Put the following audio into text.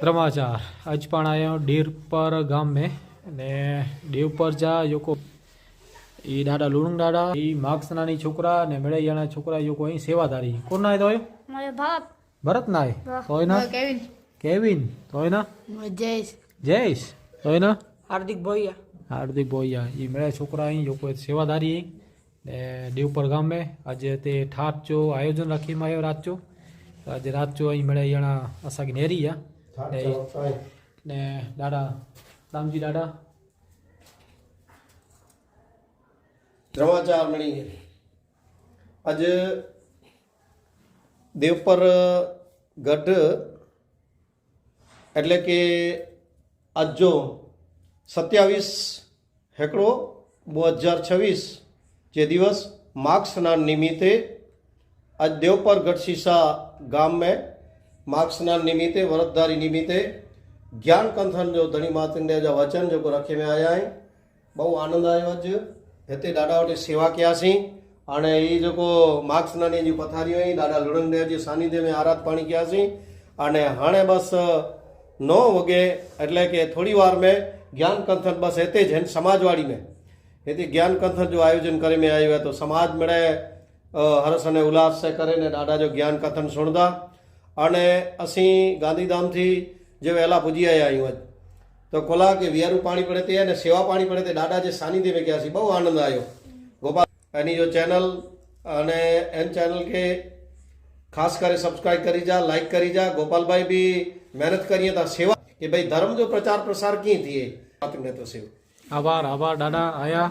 समाचार आज पण आयो डेर पर गाम में ने देव पर जा योको ई दादा लुणुंग दादा ई मार्क्सनानी छोकरा ने मेळैयाना छोकरा योको अहीं सेवादारी कोण नाय तोय मारे भारत भरत नाय तोय ना केविन केविन तोय ना जयेश जयेश तोय ना हार्दिक भैया हार्दिक भैया ई मेळा छोकरा अहीं योको सेवादारी ने देवपर गाम में आज ते ठाट जो आयोजन राखी में आयो रात जो आज रात जो अहीं मेळैयाना असांखे नेरी आ ने दादा रामजी दादा समाचार मळी आज देवपर गढ़ एटले के आज जो 27 हेकड़ो 2026 जे दिवस माघ स्नान निमित्ते आज देवपर गढ़शीसा गाम में माघ स्नान निमित्ते वरदधारी निमित्ते ज्ञान कंथन जो धनी मातंडे जो वचन जो रखे में आया है बहु आनंद आयो आज हिते ॾाढा वटि सेवा कयासीं हाणे ही जेको माघ स्नान जी पथारी हुई ॾाढा लुणंग देव जे सानिध्य में आराध पाणी कयासीं अने हाणे बस 9 वगे એટલે કે થોડી વાર में ज्ञान कंथन बस हिते जैन समाजवाड़ी में हिते ज्ञान कंथन जो आयोजन करे में आयो है तो समाज मिले हर्ष अने उल्लास से करे ने ॾाढा जो ज्ञान कंथन सुणदा अने असी गांधीधाम थी जो वहेला पुजी आया आहियूं अॼु तो कोला के वियारू पानी पड़े थे ने सेवा पानी पड़े थे दादा जे सानिध्य में कयासीं बहु आनंद आयो गोपाल एनी जो चैनल अने एन चैनल के खास करे सब्सक्राइब करी जा लाइक करी जा गोपाल भाई भी मेहनत करिए था सेवा कि भाई धर्म जो प्रचार प्रसार की थी बात में तो सेवा आभार आभार दादा आया